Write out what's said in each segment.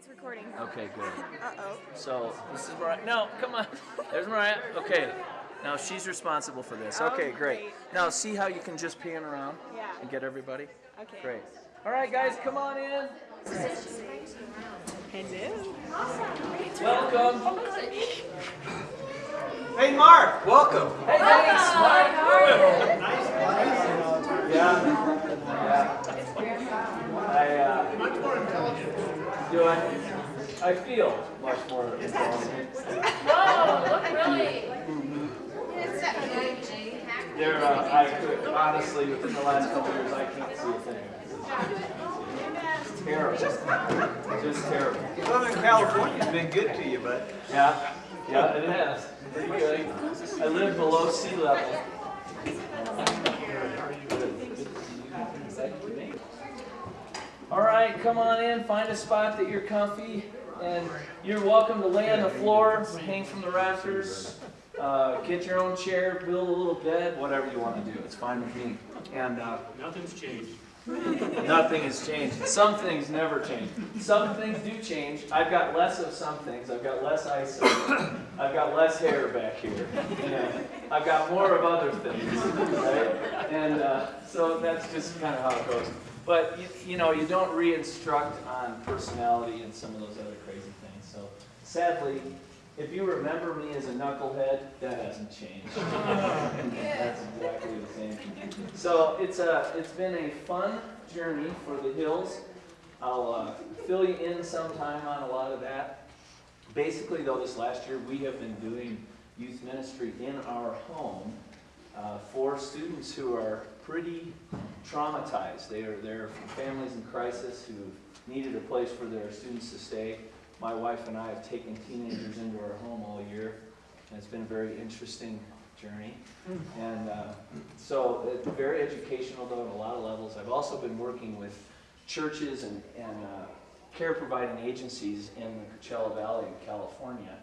It's recording. Okay, good. Uh-oh. So, this is Mariah. No, come on. There's Mariah. Okay. Now, she's responsible for this. Okay, great. Now, see how you can just pan around and get everybody? Okay. Great. All right, guys, come on in. Hello. Welcome. Hey, Mark, welcome. Hey, thanks, Mark. Nice glasses. Yeah. Much more intelligent. Do I feel much more intelligent. Oh, look really. I could, honestly, within the last couple of years, I can't see a thing. It's terrible. Just terrible. Southern California's been good to you, bud. Yeah, it has. Pretty good. I live below sea level. All right, come on in, find a spot that you're comfy, and you're welcome to lay on the floor, hang from the rafters, get your own chair, build a little bed, whatever you want to do. It's fine with me. And Nothing's changed. nothing has changed. Some things never change. Some things do change. I've got less of some things. I've got less eyesight. I've got less hair back here. And I've got more of other things. Right? And so that's just kind of how it goes. But you know, you don't re-instruct on personality and some of those other crazy things. So sadly, if you remember me as a knucklehead, that hasn't changed. That's exactly the same. So it's been a fun journey for the Hills. I'll fill you in sometime on a lot of that. Basically, though, this last year we have been doing youth ministry in our home for students who are pretty traumatized. They're from families in crisis who needed a place for their students to stay. My wife and I have taken teenagers into our home all year, and it's been a very interesting journey. And so it's very educational, though, at a lot of levels. I've also been working with churches and care providing agencies in the Coachella Valley in California.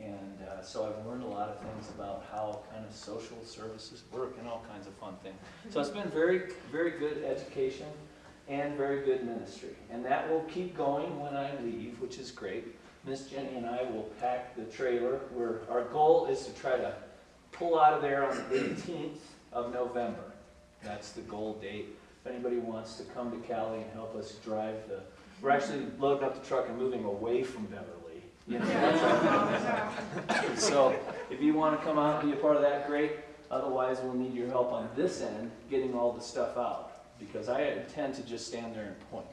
And so I've learned a lot of things about how kind of social services work and all kinds of fun things. So it's been very, very good education and very good ministry. And that will keep going when I leave, which is great. Miss Jenny and I will pack the trailer. Our goal is to try to pull out of there on the 18th of November. That's the goal date. If anybody wants to come to Cali and help us drive we're actually loading up the truck and moving away from Beverly. You know, so if you want to come out and be a part of that, great. Otherwise, we'll need your help on this end, getting all the stuff out. Because I intend to just stand there and point.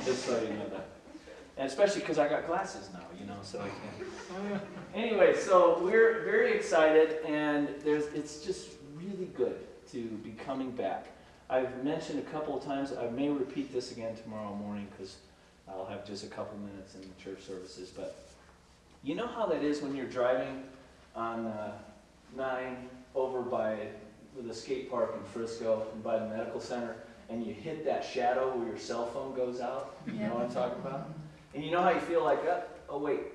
Just so you know that. And especially because I got glasses now, you know, so I can. Anyway, so we're very excited, and it's just really good to be coming back. I've mentioned a couple of times, I may repeat this again tomorrow morning because I'll have just a couple minutes in the church services, but you know how that is when you're driving on 9 over by the skate park in Frisco and by the medical center, and you hit that shadow where your cell phone goes out? You know what I'm talking about? And you know how you feel like, oh wait,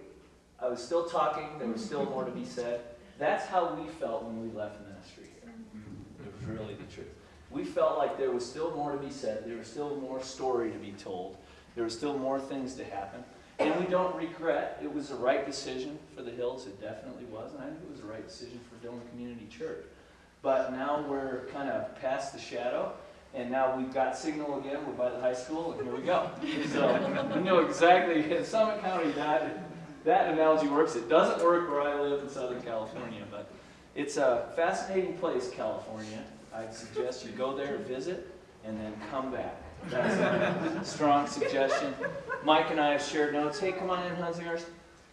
I was still talking, there was still more to be said? That's how we felt when we left ministry here. It was really the truth. We felt like there was still more to be said, there was still more story to be told, there were still more things to happen. And we don't regret. It was the right decision for the Hills. It definitely was. And I think it was the right decision for Dillon Community Church. But now we're kind of past the shadow. And now we've got signal again. We're by the high school. And here we go. So we know exactly. In Summit County, that analogy works. It doesn't work where I live in Southern California. But it's a fascinating place, California. I'd suggest you go there, visit, and then come back. That's a strong suggestion. Mike and I have shared notes. Hey, come on in, Hunzingers.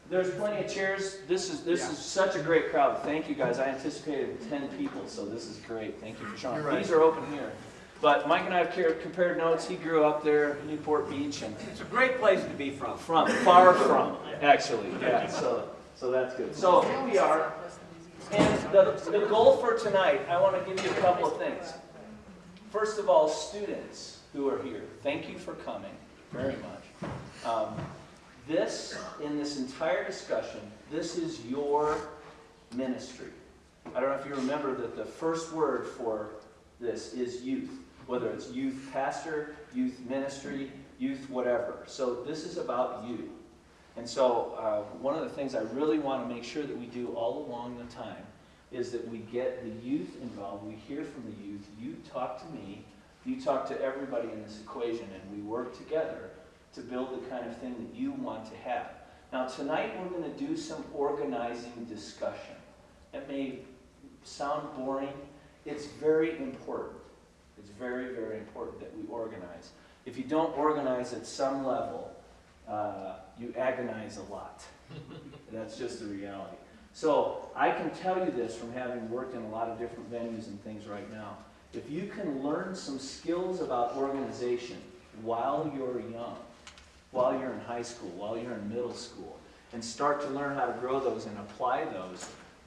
There's plenty of chairs. This is such a great crowd. Thank you, guys. I anticipated 10 people, so this is great. Thank you for showing up. Right. These are open here. But Mike and I have compared notes. He grew up there, Newport Beach, and it's a great place to be from. Far from, actually. Yeah. So that's good. So here we are. And the goal for tonight, I want to give you a couple of things. First of all, students who are here, thank you for coming very much. In this entire discussion, this is your ministry. I don't know if you remember that the first word for this is youth. Whether it's youth pastor, youth ministry, youth whatever. So this is about you. And so one of the things I really want to make sure that we do all along the time is that we get the youth involved, we hear from the youth, you talk to me, you talk to everybody in this equation, and we work together to build the kind of thing that you want to have. Now tonight we're going to do some organizing discussion. It may sound boring. It's very important. It's very, very important that we organize. If you don't organize at some level, you agonize a lot. That's just the reality. So I can tell you this from having worked in a lot of different venues and things right now. If you can learn some skills about organization while you're young, while you're in high school, while you're in middle school, and start to learn how to grow those and apply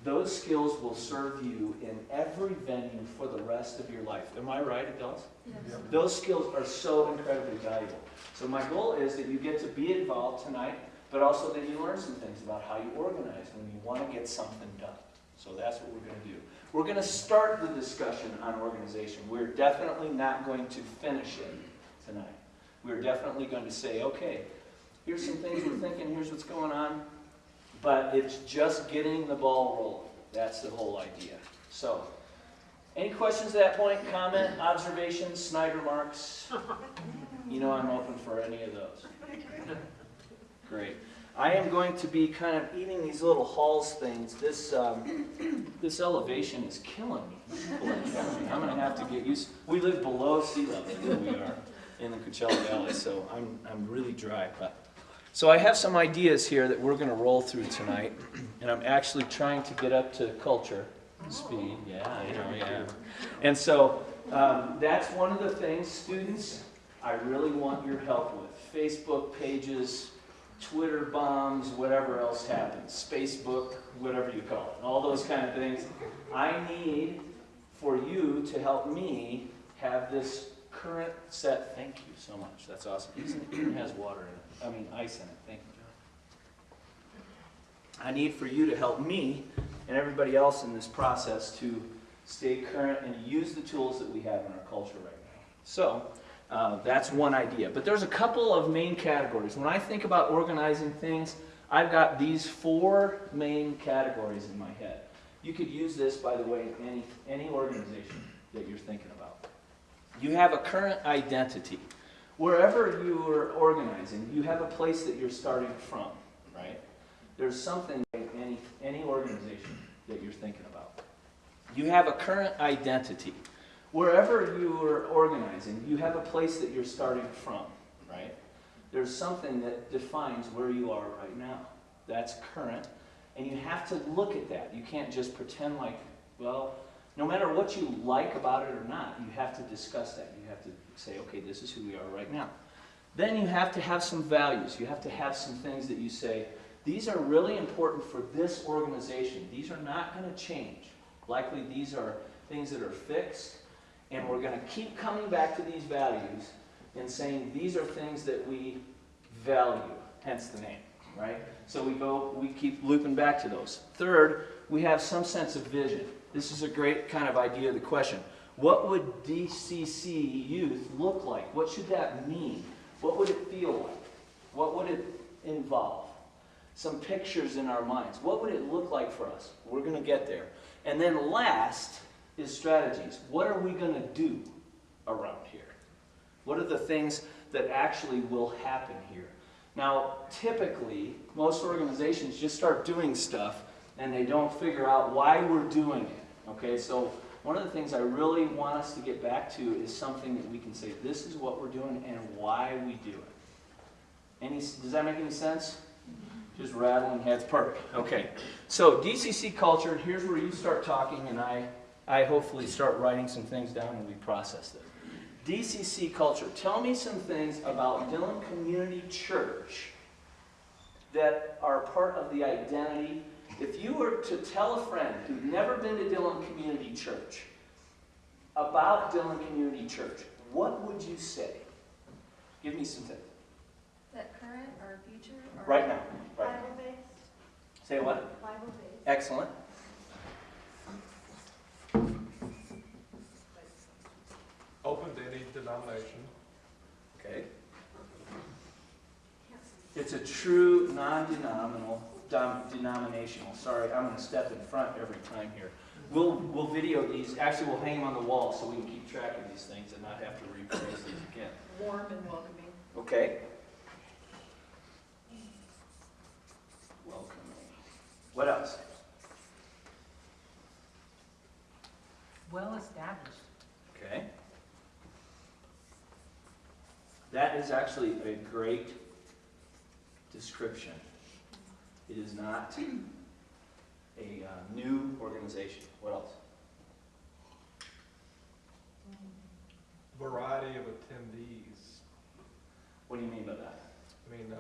those skills will serve you in every venue for the rest of your life. Am I right, adults? Yes. Those skills are so incredibly valuable. So my goal is that you get to be involved tonight, but also that you learn some things about how you organize when you want to get something done. So that's what we're going to do. We're going to start the discussion on organization. We're definitely not going to finish it tonight. We're definitely going to say, okay, here's some things we're thinking, here's what's going on, but it's just getting the ball rolling. That's the whole idea. So, any questions at that point? Comment, observations, snide remarks? You know I'm open for any of those. Great. I am going to be kind of eating these little halls things. This elevation is killing me. I'm going to have to get used. We live below sea level where we are in the Coachella Valley, so I'm really dry. So I have some ideas here that we're going to roll through tonight, and I'm actually trying to get up to culture speed. Yeah, I know, yeah. And so that's one of the things, students, I really want your help with. Facebook pages, Twitter bombs, whatever else happens, Spacebook, whatever you call it, all those kind of things. I need for you to help me have this current set. Thank you so much. That's awesome. It even has water in it. I mean, ice in it. Thank you, John. I need for you to help me and everybody else in this process to stay current and use the tools that we have in our culture right now. So that's one idea. But there's a couple of main categories. When I think about organizing things, I've got these 4 main categories in my head. You could use this, by the way, in any organization that you're thinking about. You have a current identity. Wherever you are organizing, you have a place that you're starting from, right? There's something in any organization that you're thinking about. You have a current identity. Wherever you are organizing, you have a place that you're starting from, right? There's something that defines where you are right now. That's current. And you have to look at that. You can't just pretend like, well, no matter what you like about it or not, you have to discuss that. You have to say, okay, this is who we are right now. Then you have to have some values. You have to have some things that you say, these are really important for this organization. These are not going to change. Likely these are things that are fixed, and we're going to keep coming back to these values and saying these are things that we value, hence the name, right? So we keep looping back to those. Third, we have some sense of vision. This is a great kind of idea of the question. What would DCC youth look like? What should that mean? What would it feel like? What would it involve? Some pictures in our minds. What would it look like for us? We're going to get there. And then last is strategies. What are we going to do around here? What are the things that actually will happen here? Now, typically, most organizations just start doing stuff and they don't figure out why we're doing it. Okay, so one of the things I really want us to get back to is something that we can say, this is what we're doing and why we do it. Does that make any sense? Just rattling heads. Perfect. Okay. So DCC culture, here's where you start talking and I hopefully start writing some things down and we process them. DCC culture. Tell me some things about Dillon Community Church that are part of the identity. If you were to tell a friend who'd never been to Dillon Community Church about Dillon Community Church, what would you say? Give me some tips. That current or future? Or Right now. Right now. Bible-based? Say what? Bible-based. Excellent. Open to any denomination. Okay. It's a true non-denominational, sorry, I'm going to step in front every time here. We'll video these, actually we'll hang them on the wall so we can keep track of these things and not have to rephrase these again. Warm and welcoming. Okay? Welcoming. What else? Well established. Okay. That is actually a great description. It is not a new organization. What else? Variety of attendees. What do you mean by that? I mean,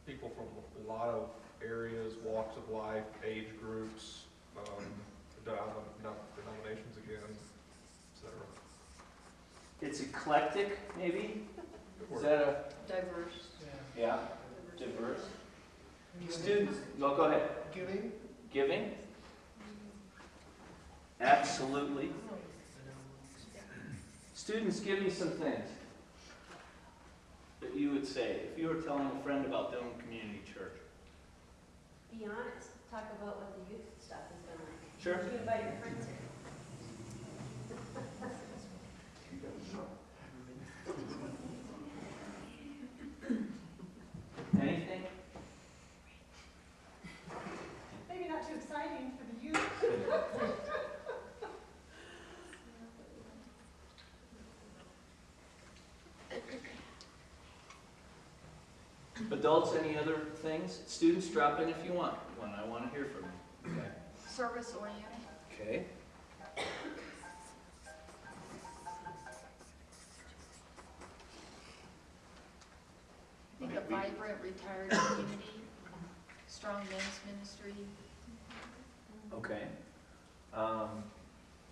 people from a lot of areas, walks of life, age groups, denominations again, etc. It's eclectic, maybe? Is that a, Diverse. yeah, diverse? Students, no, go ahead. Giving? Giving? Absolutely. Students, give me some things that you would say if you were telling a friend about Dillon Community Church. Be honest. Talk about what the youth stuff has been like. Sure. You invite your friends here. Anything? Maybe not too exciting for the youth. Adults, any other things? Students, drop in if you want. I want to hear from you. Okay. Service oriented. Okay. I think a vibrant retired community, strong men's ministry. Okay. I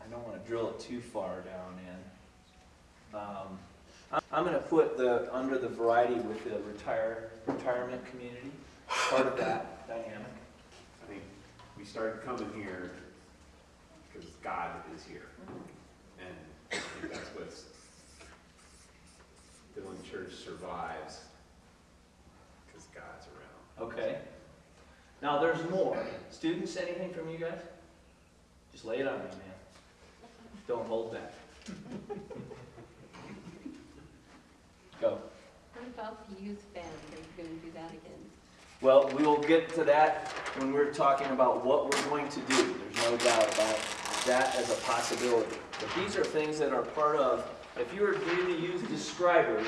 don't want to drill it too far down in. I'm going to put under the variety with the retirement community, part of that dynamic. I think we started coming here because God is here. And I think that's what's Dillon Church survives, because God's around. Okay. Now there's more. Students, anything from you guys? Just lay it on me, man. Don't hold back. Go. What about the youth band? Are you going to do that again? Well, we will get to that when we're talking about what we're going to do. There's no doubt about that as a possibility. But these are things that are part of, if you were going to use describers,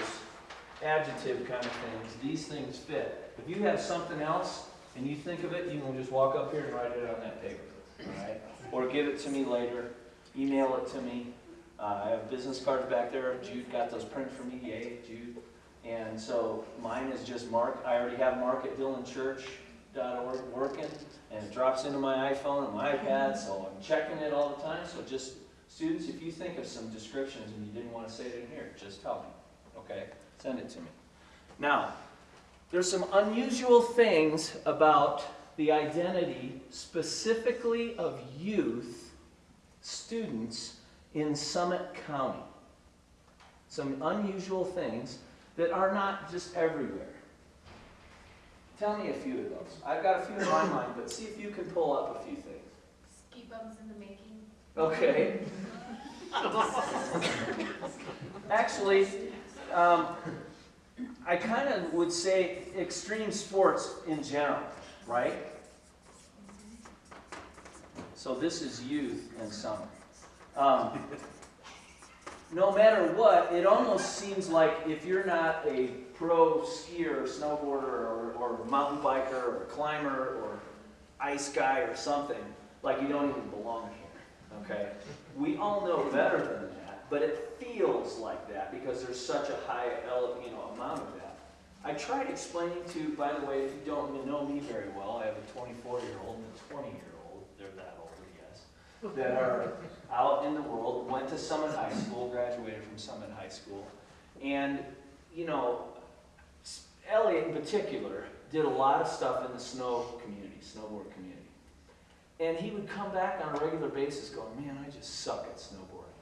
adjective kind of things, these things fit. If you have something else and you think of it, you can just walk up here and write it on that paper. All right? Or give it to me later. Email it to me. I have business cards back there. Jude got those printed for me. Yay, Jude. And so mine is just Mark. I already have Mark at DillonChurch.org working, and it drops into my iPhone and my iPad, so I'm checking it all the time. So just, students, if you think of some descriptions and you didn't want to say it in here, just tell me, okay? Send it to me. Now, there's some unusual things about the identity specifically of youth students in Summit County. Some unusual things that are not just everywhere. Tell me a few of those. I've got a few in my mind, but see if you can pull up a few things. Ski bums in the making. Okay. Actually, I kind of would say extreme sports in general, right? So this is youth and summer. No matter what, it almost seems like if you're not a pro skier or snowboarder or mountain biker or climber or ice guy or something, like you don't even belong here, okay? We all know better than that, but it feels like that because there's such a high amount of that. I tried explaining to, by the way, if you don't know me very well, I have a 24-year-old and a 20-year-old, they're that old, I guess, that are out in the world, went to Summit High School, graduated from Summit High School, and, you know, Elliot in particular did a lot of stuff in the snowboard community. And he would come back on a regular basis going, man, I just suck at snowboarding.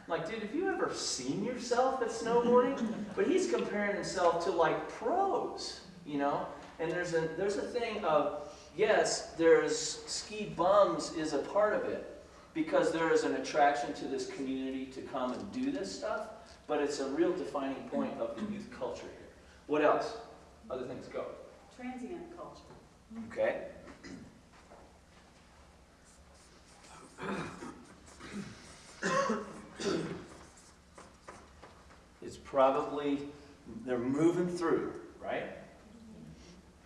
I'm like, dude, have you ever seen yourself at snowboarding? But he's comparing himself to like pros, you know? And there's a thing of, yes, there's ski bums is a part of it, because there is an attraction to this community to come and do this stuff, but it's a real defining point of the youth culture here. What else? Other things go. Transient culture. Okay. It's probably, they're moving through, right?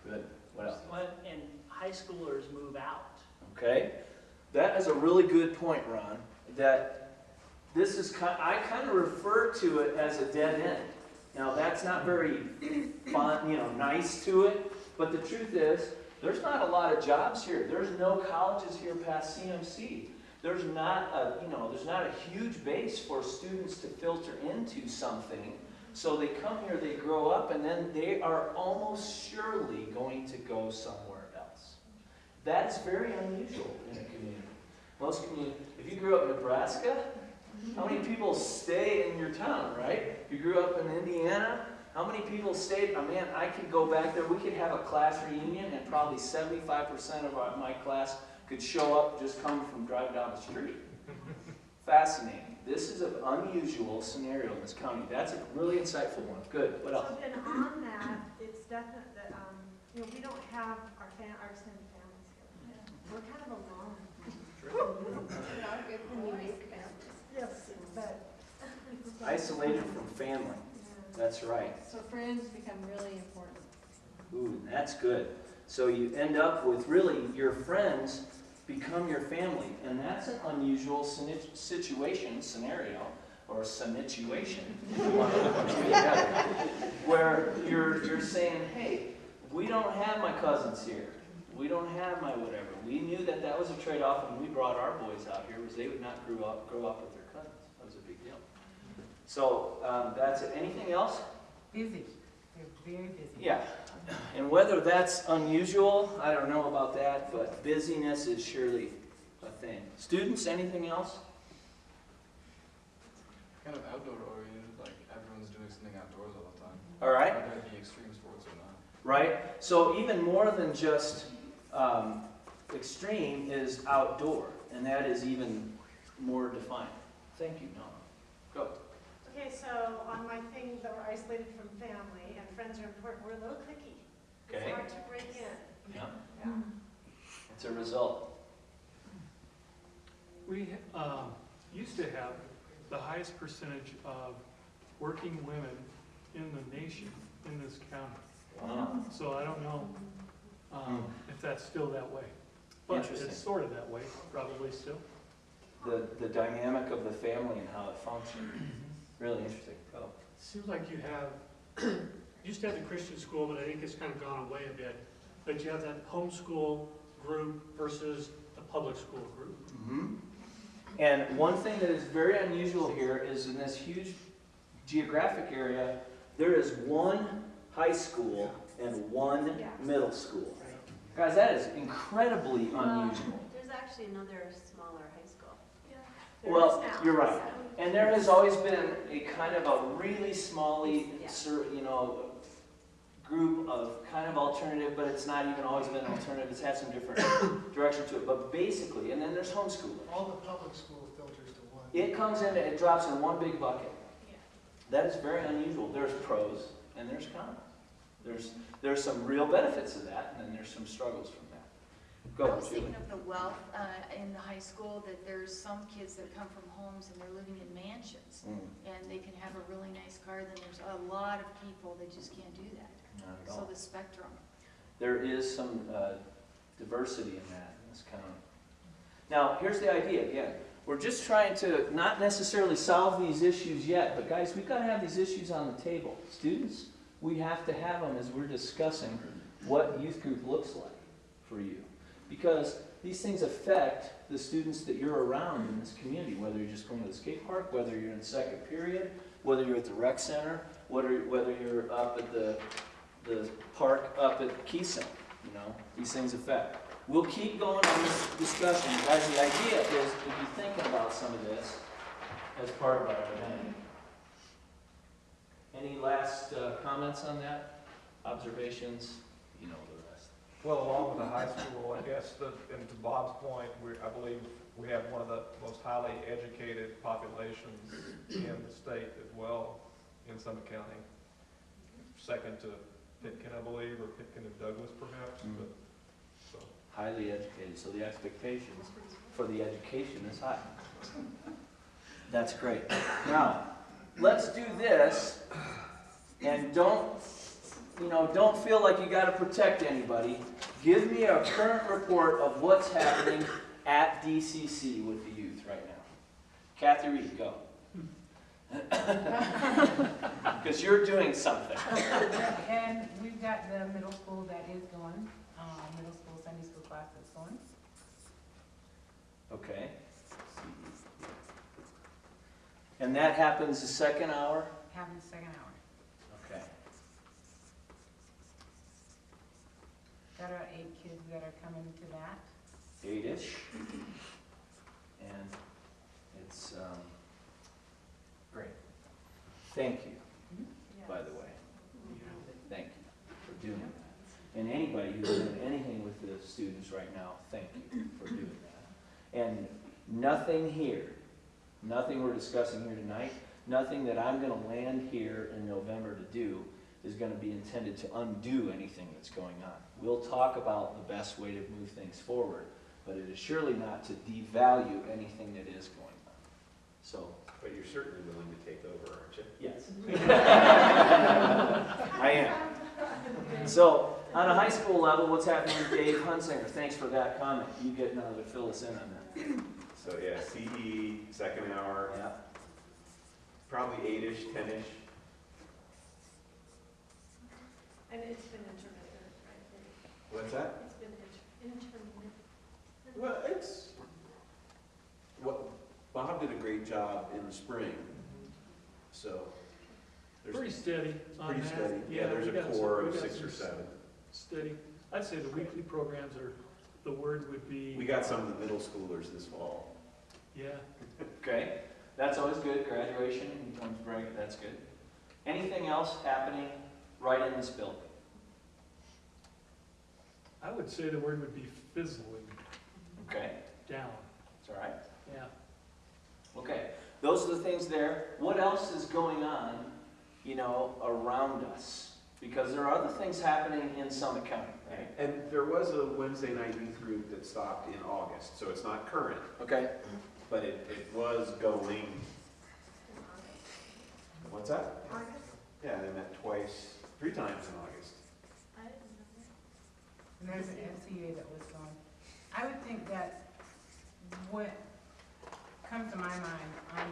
Good. What else? And high schoolers move out. Okay. That is a really good point, Ron, that this is, I kind of refer to it as a dead end. Now, that's not very fun, nice to it, but the truth is, there's not a lot of jobs here. There's no colleges here past CMC. There's not a huge base for students to filter into something. So they come here, they grow up, and then they are almost surely going to go somewhere else. That's very unusual in a community. Most communities, if you grew up in Nebraska, how many people stay in your town, right? If you grew up in Indiana, how many people stayed? Oh man, I could go back there. We could have a class reunion, and probably 75% of my class could show up just coming from driving down the street. Fascinating. This is an unusual scenario in this county. That's a really insightful one. Good. What else? And on that, it's definite that we don't have our extended families here. We're kind of alone. Yes, but Isolated from family. That's right. So friends become really important. Ooh, that's good. So you end up with really your friends become your family, and that's an unusual scenario, or situation, if you want to put it together, where you're saying, hey, we don't have my cousins here. We don't have my whatever. We knew that was a trade-off when we brought our boys out here, was they would not grow up with their cousins. That was a big deal. So that's it. Anything else? Busy. They're very busy. Yeah. And whether that's unusual, I don't know about that, but busyness is surely a thing. Students, anything else? Kind of outdoor oriented, like everyone's doing something outdoors all the time. All right. Whether it be extreme sports or not. Right? So even more than just extreme is outdoor, and that is even more defined. Thank you, Noah. Go. okay, so on my thing that we're isolated from family and friends are important, we're a little cliquey. Okay. It's hard to break in. Yeah. Yeah. It's a result. We used to have the highest percentage of working women in the nation in this county. Wow. So I don't know if that's still that way. But Interesting. it's sort of that way, probably still. The dynamic of the family and how it functions. Really interesting. Go. Seems like you have, used to have the Christian school, but I think it's kind of gone away a bit. But you have that homeschool group versus the public school group. Mm-hmm. And one thing that is very unusual here is in this huge geographic area, there is one high school and one middle school. Guys, that is incredibly unusual. There's actually another smaller high school. Well, you're right. And there has always been a kind of a really smally, group of kind of alternative, but it's not even always been alternative. It's had some different direction to it. But basically, and then there's homeschooling. All the public school filters to one. It comes in, it drops in one big bucket. That is very unusual. There's pros and there's cons. There's some real benefits of that, and then there's some struggles from that. Go, I was Julie. thinking of the wealth in the high school, that there's some kids that come from homes and they're living in mansions, and they can have a really nice car. Then there's a lot of people that just can't do that. Not at So all. the spectrum. There is some diversity in that in this county. Now, here's the idea again. We're just trying to not necessarily solve these issues yet, but guys, we've got to have these issues on the table. Students, we have to have them as we're discussing what youth group looks like for you. Because these things affect the students that you're around in this community, whether you're just going to the skate park, whether you're in second period, whether you're at the rec center, whether you're up at the park up at Keystone. These things affect. We'll keep going on this discussion. Guys, the idea is to be thinking about some of this as part of our identity. Any last comments on that? Observations? you know the rest. Well, along with the high school, I guess, and to Bob's point, I believe we have one of the most highly educated populations in the state as well in Summit County. Second to Pitkin, I believe, or Pitkin and Douglas perhaps. But, so. Highly educated, so the expectations for the education is high. That's great. Now, let's do this, and don't feel like you got to protect anybody. Give me a current report of what's happening at DCC with the youth right now. Kathy Reed, go. Because you're doing something. And we've got the middle school that is going, middle school Sunday school class that's going. Okay. And that happens the second hour? Happens second hour. Okay. Got about 8 kids that are coming to that. 8-ish. And it's great. Thank you, by the way. Thank you for doing that. And anybody who's doing anything with the students right now, thank you for doing that. And nothing here, nothing we're discussing here tonight, nothing that I'm going to land here in November to do is going to be intended to undo anything that's going on. We'll talk about the best way to move things forward, but it is surely not to devalue anything that is going on. So, But you're certainly willing to take over, aren't you? yes. I am. So, on a high school level, what's happening with Dave Hunsinger? Thanks for that comment. You get now to fill us in on that. So yeah, CE, second hour, Yeah. probably 8-ish, 10-ish. And it's been intermittent, right? What's that? It's been intermittent. Well, Bob did a great job in the spring, so. Pretty steady on Pretty that. steady, Yeah, there's we a got core we of got 6 some or 7. Steady. I'd say the weekly programs are, the word would be. We got some of the middle schoolers this fall. Yeah. Okay. That's always good. Graduation becomes break. That's good. Anything else happening right in this building? I would say the word would be fizzling Okay. down. It's all right. Yeah. Okay. Those are the things there. What else is going on, around us? Because there are other things happening in Summit County, right? And there was a Wednesday night youth group that stopped in August, so it's not current, Okay. but it was going. What's that? August? Yeah, they met 3 times in August. I didn't know And there's an FCA that was going. I would think that what comes to my mind on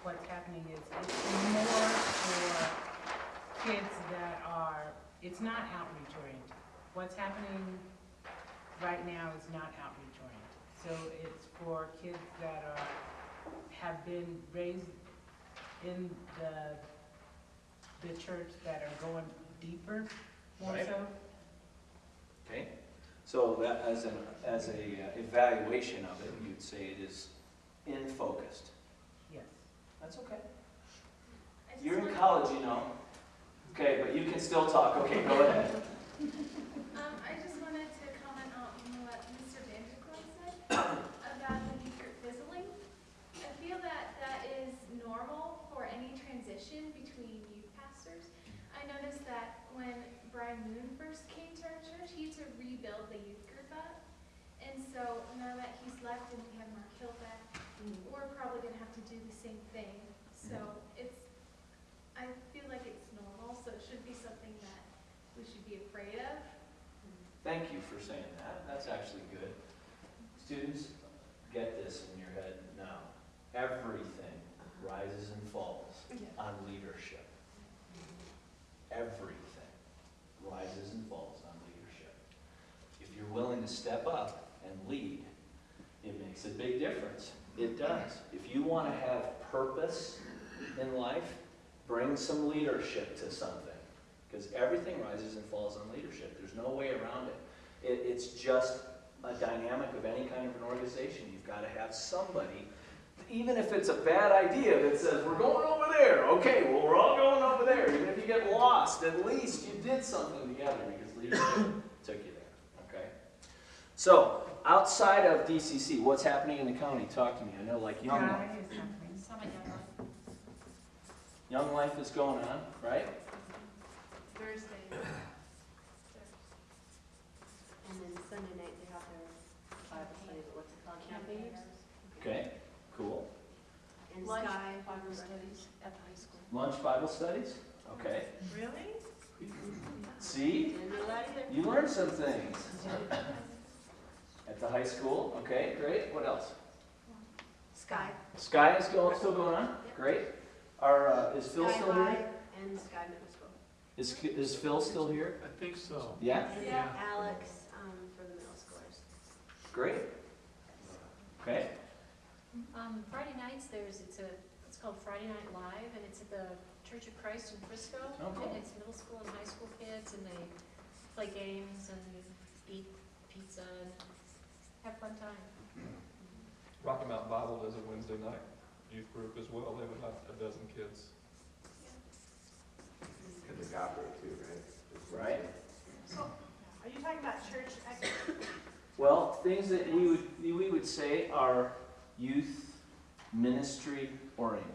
what's happening is it's more for kids that are, it's not outreach oriented. What's happening right now is not outreach oriented. So it's for kids that have been raised in the church that are going deeper, more Right. so. Okay. So that as a evaluation of it, you'd say it is in focused. Yes. That's okay. that. You're in college, Okay, but you can still talk. Okay, go ahead. I just wanted to comment on what Mr. Vanderklaan said about the youth group fizzling. I feel that is normal for any transition between youth pastors. I noticed that when Brian Moon first came to our church, he had to rebuild the youth group up. And so now that he's left and we have Mark Hill back, we're probably going to have to do the same thing. So I feel like it's normal, so it should be something that we should be afraid of. Thank you for saying that. That's actually good. Students, get this in your head now. Everything rises and falls on leadership. Everything rises and falls on leadership. If you're willing to step up and lead, it makes a big difference. It does. If you want to have purpose in life, bring some leadership to something. Because everything rises and falls on leadership. There's no way around it. It's just a dynamic of any kind of an organization. You've got to have somebody, even if it's a bad idea that says, we're going over there. Okay, well, we're all going over there. Even if you get lost, at least you did something together, because leadership took you there, okay? So, outside of DCC, what's happening in the county? Talk to me. I know, like, Young Life. Sky is happening. Summit Young Life is going on, right? Thursday. And then Sunday night, they have their Bible study, but what's it called, campaigners? Okay, cool. And Lunch, Sky. Bible studies at the high school. Lunch Bible studies? Okay. Really? See? Didn't know that either. You learned some things. At the high school, okay, great. What else? Sky. Sky is still going on? Great. Is Phil Sky still High here? and Sky Middle School. Is Phil still here? I think so. Yeah? And Yeah. Alex, for the middle schoolers. Great. Okay. Friday nights, it's called Friday Night Live, and it's at the Church of Christ in Frisco. Oh, cool. And it's middle school and high school kids, and they play games and eat pizza and have fun time. Rocky Mountain Bible is a Wednesday night youth group as well. They have about a dozen kids. And the agape too, right? Right. So, are you talking about church activities? Well, things that we would say are youth ministry oriented.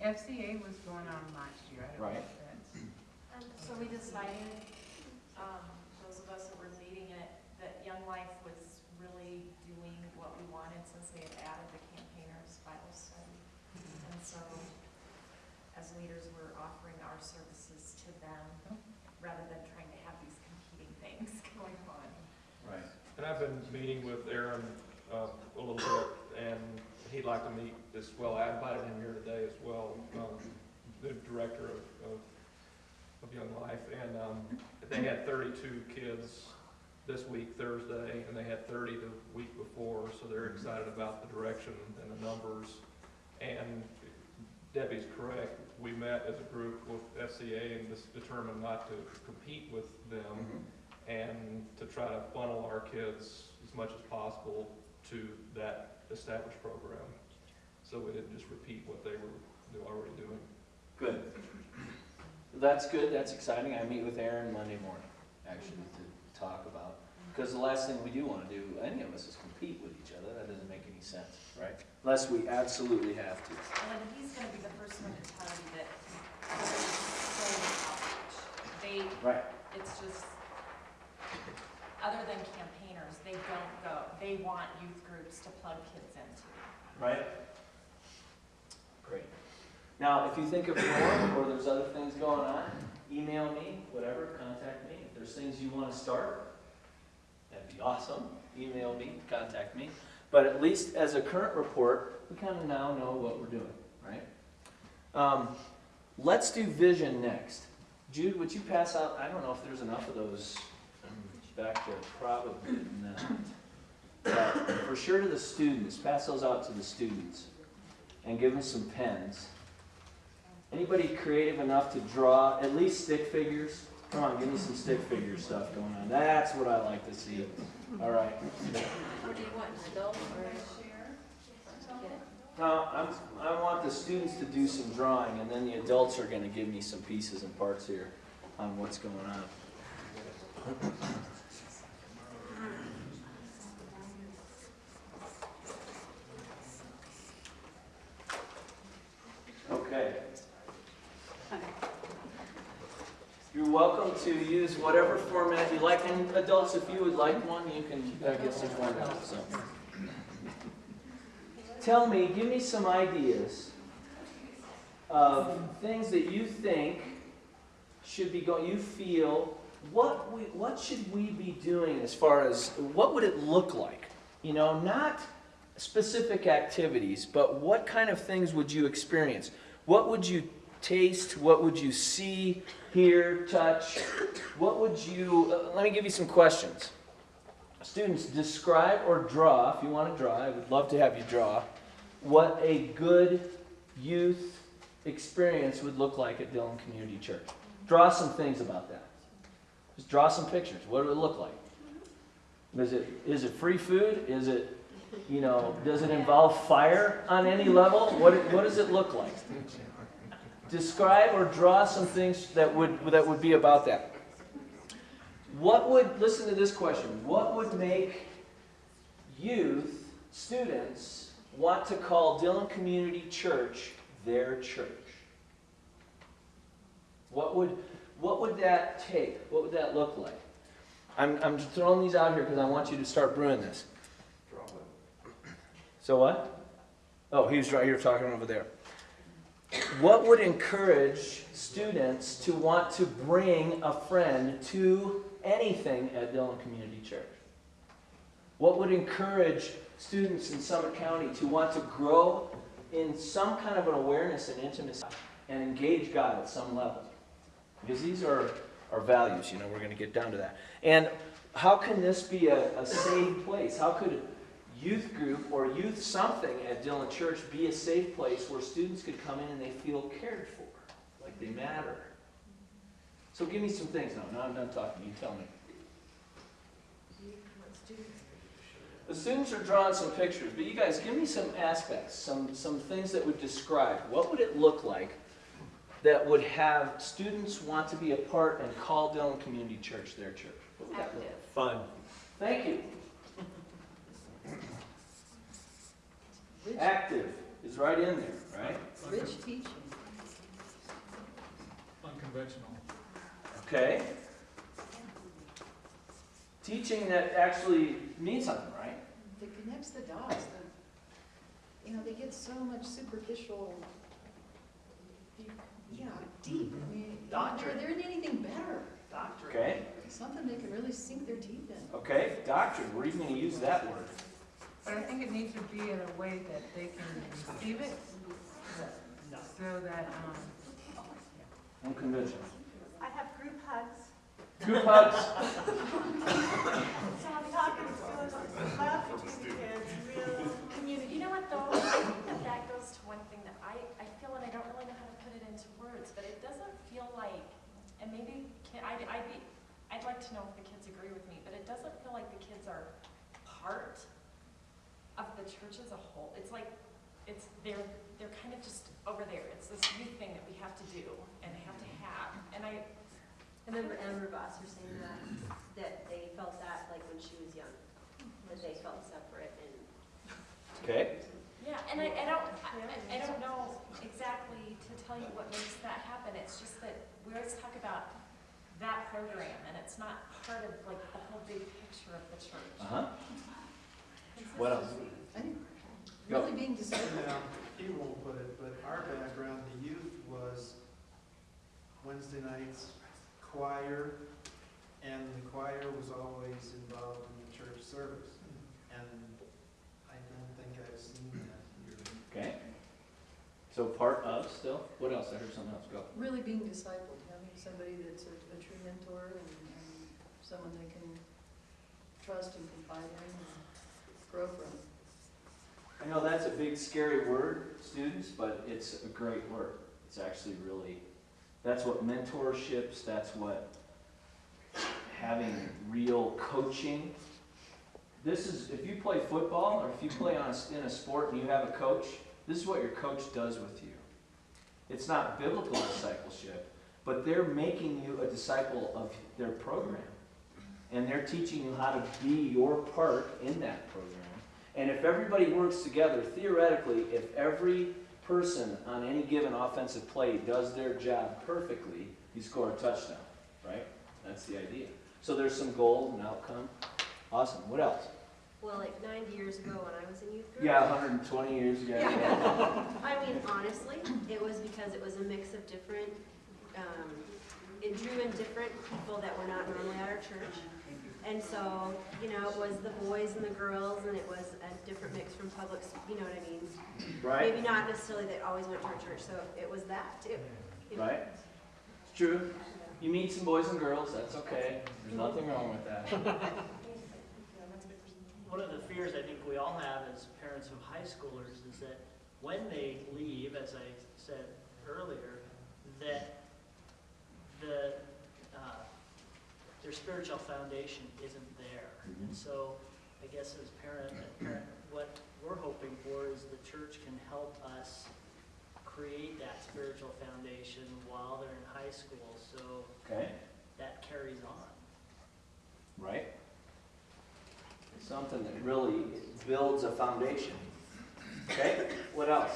FCA was going on last year. I don't know Right. if that's- So we decided, those of us that were leading it, that Young Life was really doing what we wanted since they had added the campaigners Bible study. And so, as leaders, we're offering our services to them rather than trying to have these competing things going on. Right. And I've been meeting with Aaron a little bit, and he'd like to meet as well. I invited him here today as well, the director of Young Life. And they had 32 kids this week, Thursday, and they had 30 the week before, so they're excited about the direction and the numbers. And Debbie's correct. We met as a group with FCA and just determined not to compete with them and to try to funnel our kids as much as possible to that established program. So we didn't just repeat what they were already doing. Good. That's good. That's exciting. I meet with Aaron Monday morning, actually, to talk about. Because the last thing we do want to do, any of us, is compete with each other. That doesn't make any sense, right? Unless we absolutely have to. And then he's gonna be the first one to tell you that there's so much outreach. Right. It's just, other than campaigners, they don't go, they want youth groups to plug kids into. Right? Great. Now, if you think of more or there's other things going on, email me, whatever, contact me. If there's things you want to start, that'd be awesome. Email me, contact me. But at least as a current report, we kind of now know what we're doing, right? Let's do vision next. Jude, would you pass out, I don't know if there's enough of those back there, probably not. But for sure to the students, pass those out to the students and give them some pens. Anybody creative enough to draw at least stick figures? Come on, give me some stick figure stuff going on. That's what I like to see. All right. What do you want, an adult or? Now, I want the students to do some drawing, and then the adults are going to give me some pieces and parts here on what's going on. Okay. You're welcome to use whatever format you like, and adults, if you would like one, you can get some one out. So. Tell me, give me some ideas of things that you think should be going, you feel, what should we be doing as far as, what would it look like? You know, not specific activities, but what kind of things would you experience? What would you taste? What would you see, hear, touch? What would you, let me give you some questions. Students, describe or draw, if you want to draw, I would love to have you draw, what a good youth experience would look like at Dillon Community Church. Draw some things about that. Just draw some pictures. What would it look like? Is it free food? Is it, you know, does it involve fire on any level? What does it look like? Describe or draw some things that would be about that. listen to this question, what would make youth, students, want to call Dillon Community Church their church? What would that take? What would that look like? I'm throwing these out here because I want you to start brewing this. So what? Oh, he was right here talking over there. What would encourage students to want to bring a friend to anything at Dillon Community Church? What would encourage students in Summit County to want to grow in some kind of an awareness and intimacy and engage God at some level? Because these are our values, you know, we're going to get down to that. And how can this be a safe place? How could youth group or youth something at Dillon Church be a safe place where students could come in and they feel cared for, like they matter? So give me some things now. Now I'm done talking. You tell me. The students are drawing some pictures, but you guys give me some aspects, some things that would describe what would it look like that would have students want to be a part and call Dillon Community Church their church. What would that look like? Fun. Thank you. Active is right in there, right? Rich teaching. Unconventional. Okay. Teaching that actually means something, right? That connects the dots. They get so much superficial, deep. I mean, Doctrine. there isn't anything better. Doctrine. Okay. Something they can really sink their teeth in. Okay. Doctrine. Where are you going to use that word? But I think it needs to be in a way that they can receive it, so that, Unconventional. I have group hugs. Group hugs. So I'm talking to love to the kids, real community. You know what though? I think that goes to one thing that I feel, and I don't really know how to put it into words, but it doesn't feel like, and maybe I'd like to know if the kids agree with me, but it doesn't feel like the kids are part of the church as a whole. It's like they're kind of just over there. It's this youth thing that we have to do and have to have. And I remember Amber Voss was saying that they felt that like when she was young, that they felt separate and. Okay. Yeah, and I don't know exactly to tell you what makes that happen. It's just that we always talk about that program, and it's not part of like the whole big picture of the church. What else? Really being discipled. Yeah, he won't put it, but our background, the youth was Wednesday nights, choir, and the choir was always involved in the church service. And I don't think I've seen that here. Okay. So part of still? What else? I heard something else. Go. Really being discipled, having somebody that's a true mentor and someone they can trust and confide in and grow from. I know that's a big, scary word, students, but it's a great word. It's actually really, that's what mentorships, that's what having real coaching. This is, if you play football or if you play in a sport and you have a coach, this is what your coach does with you. It's not biblical discipleship, but they're making you a disciple of their program. And they're teaching you how to be your part in that program. And if everybody works together, theoretically, if every person on any given offensive play does their job perfectly, you score a touchdown, right? That's the idea. So there's some goal and outcome. Awesome. What else? Well, like 90 years ago when I was in youth group. Yeah, 120 years ago. Yeah. I mean, honestly, it was because it was a mix of different, it drew in different people that were not normally at our church. And so, it was the boys and the girls, and it was a different mix from public, you know what I mean? Right. Maybe not necessarily that always went to our church, so it was that too. Right. It's true. You meet some boys and girls, that's okay. There's nothing wrong with that. One of the fears I think we all have as parents of high schoolers is that when they leave, as I said earlier, that their spiritual foundation isn't there. And so I guess as parent, what we're hoping for is the church can help us create that spiritual foundation while they're in high school, so that carries on. right? Something that really builds a foundation. Okay, what else?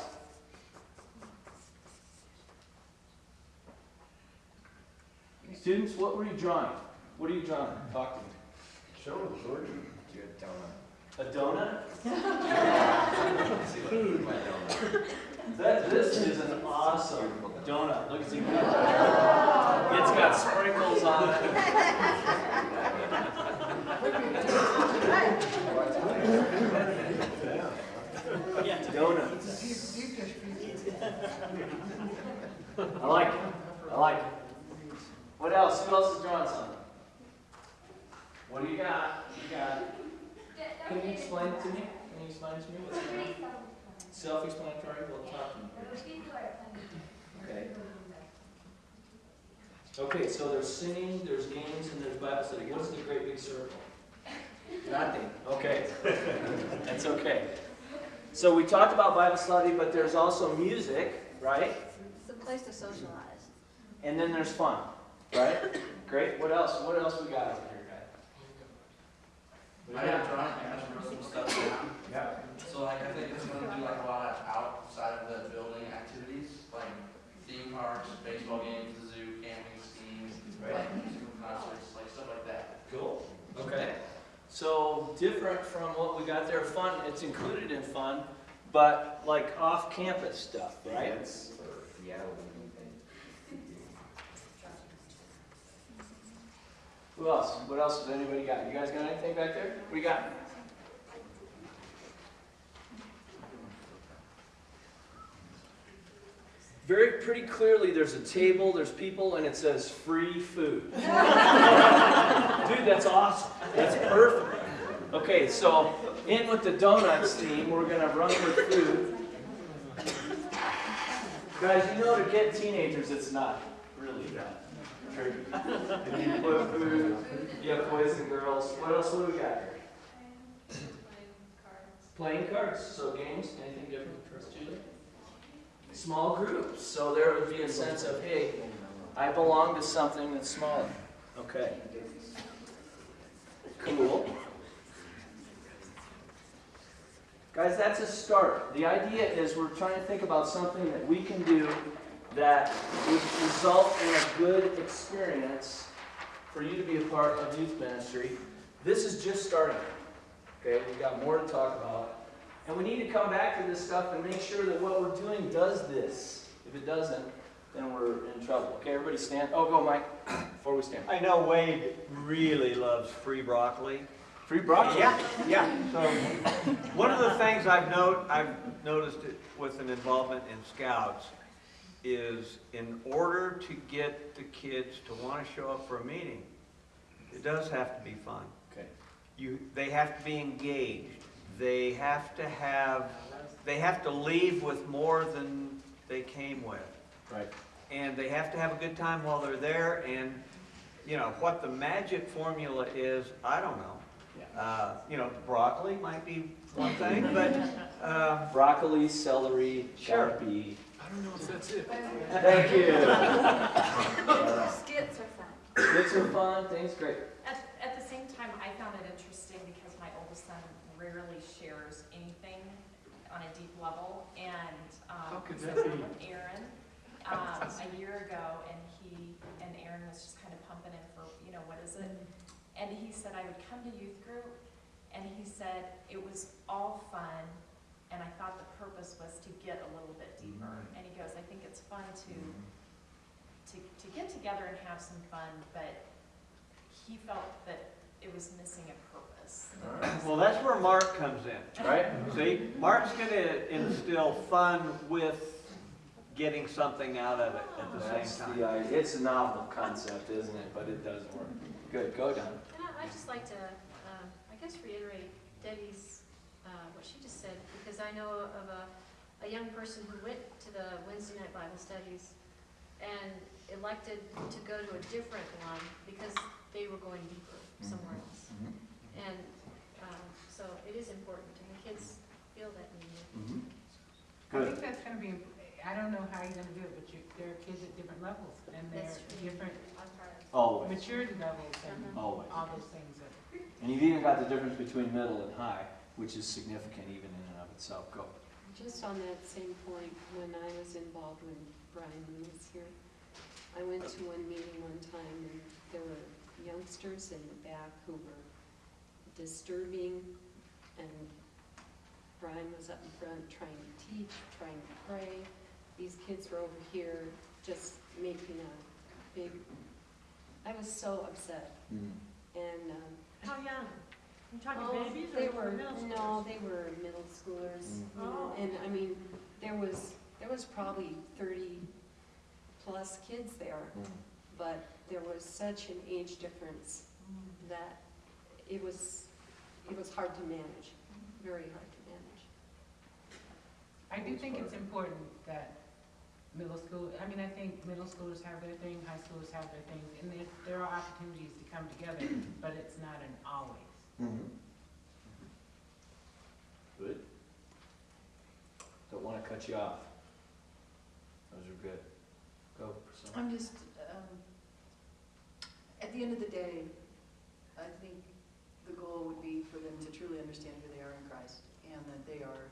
Students, what were you drawing? What are you drawing? Talk to me. Show them, George. Do a donut. A donut? See what my donut. This is an awesome donut. Look at it. It's got sprinkles on it. Donuts. I like it. I like it. What else? Who else is drawing something? What do you got? You got. Can you explain it to me? Can you explain it to me? What's going on? Self-explanatory. Well, talk to me. Okay. Okay, so there's singing, there's games, and there's Bible study. What's the great big circle? Nothing. Okay. That's okay. So we talked about Bible study, but there's also music, right? It's a place to socialize. And then there's fun, right? Great. What else? What else we got over here, guys? I got a drawing, I just wrote some stuff down. Yeah. So like, I think it's gonna do like a lot of outside of the building activities, like theme parks, baseball games, the zoo, camping, skiing, like musical concerts, like stuff like that. Cool. Okay. So different from what we got there. Fun, it's included in fun, but like off-campus stuff, right? Yeah. Who else? What else has anybody got? You guys got anything back there? What do you got? Very pretty clearly there's a table, there's people, and it says free food. Dude, that's awesome. That's perfect. Okay, so in with the donuts theme, we're going to run with food. Guys, you know to get teenagers, it's not really that tricky. You put food, you have boys and girls. What else do we got here? Playing cards. So games, anything different for us, Julie? Small groups. So there would be a sense of, hey, I belong to something that's smaller. Okay. Cool. Guys, that's a start. The idea is we're trying to think about something that we can do that would result in a good experience for you to be a part of youth ministry. This is just starting. Okay, we've got more to talk about. And we need to come back to this stuff and make sure that what we're doing does this. If it doesn't, then we're in trouble. Okay, everybody stand. Oh, go, Mike, before we stand. I know Wade really loves free broccoli. Free broccoli? Yeah, yeah. So one of the things I've noticed with an involvement in Scouts is in order to get the kids to want to show up for a meeting, it does have to be fun. Okay. They have to be engaged. They have to leave with more than they came with. Right. And they have to have a good time while they're there. And you know what the magic formula is, I don't know. You know, broccoli might be one thing, but broccoli, celery, sure. Sharpie. I don't know if that's it. Thank you. Skits are fun. Skits are fun. Things great. At the same time, I found it interesting because my oldest son rarely shares anything on a deep level, and How could so that be? with Aaron a year ago, and Aaron was just kind of pumping him for, you know, what is it? And he said I would come to youth group, and he said it was all fun, and I thought the purpose was to get a little bit deeper. And he goes, I think it's fun to get together and have some fun, but he felt that it was missing a purpose. well, that's where Mark comes in, right? See, Mark's going to instill fun with getting something out of it at the same time. It's a novel concept, isn't it? But it does work. Good. Go, Don. And I'd just like to, I guess, reiterate Debbie's, what she just said, because I know of a young person who went to the Wednesday night Bible studies and elected to go to a different one because they were going deeper somewhere else. And so it is important, and the kids feel that need. I think that's going to be, I don't know how you're gonna do it, but there are kids at different levels, and there That's are true. different Always. maturity levels and Always. all those things that. And you've even got the difference between middle and high, which is significant even in and of itself. Go. Just on that same point, when I was involved, when Brian was here, I went to one meeting one time, and there were youngsters in the back who were disturbing, and Brian was up in front trying to teach, trying to pray. These kids were over here just making a big, I was so upset. And How young? You talking oh, babies they or were, middle schoolers? no, they were middle schoolers. You know, and I mean, there was probably 30 plus kids there, but there was such an age difference that it was hard to manage, very hard to manage. I do think it's important that middle school, I mean, I think middle schoolers have their thing, high schoolers have their things, and there are opportunities to come together, but it's not an always. Good. Don't want to cut you off. Those are good. Go, Priscilla. I'm just, at the end of the day, I think the goal would be for them to truly understand who they are in Christ, and that they are,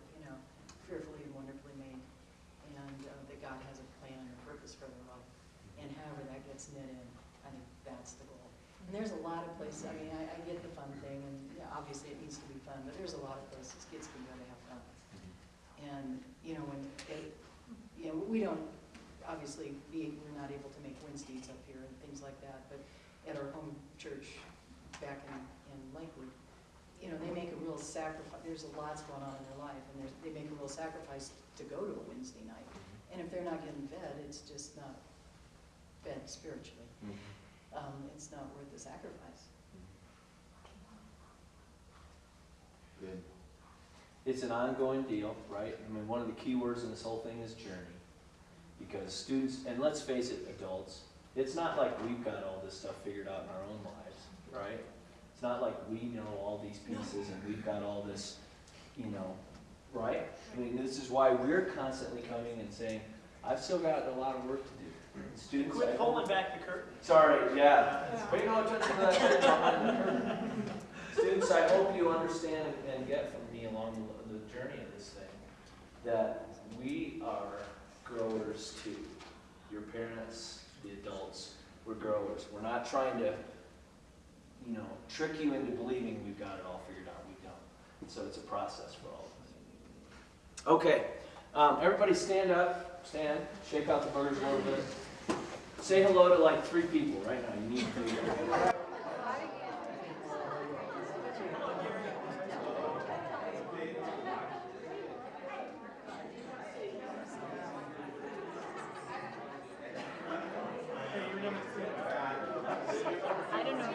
fearfully and wonderfully made, and that God has a plan and a purpose for their life. And however that gets knit in, I think that's the goal. And there's a lot of places, I mean, I get the fun thing, and obviously it needs to be fun, but there's a lot of places kids can go to have fun. And, we don't, obviously, we're not able to make Wednesdays up here and things like that, but at our home church back in Lakewood, they make a real sacrifice. There's lots going on in their life, and they make a real sacrifice to go to a Wednesday night. And if they're not getting fed, it's just not fed spiritually. It's not worth the sacrifice. Good. It's an ongoing deal, right? I mean, one of the key words in this whole thing is journey. Because students, and let's face it, adults, it's not like we've got all this stuff figured out in our own lives, right? It's not like we know all these pieces and we've got all this, right? I mean, this is why we're constantly coming and saying, I've still got a lot of work to do. Students, Quit pulling back the curtain. Sorry, yeah. Pay no attention to that thing behind the curtain. Students, I hope you understand and get from me along the journey of this thing that we are growers too. Your parents, the adults, we're growers. We're not trying to, trick you into believing we've got it all figured out. We don't. So it's a process for all of us. Okay. Everybody stand up, shake out the burgers a little bit. Say hello to like 3 people right now. You need to do that. I don't know.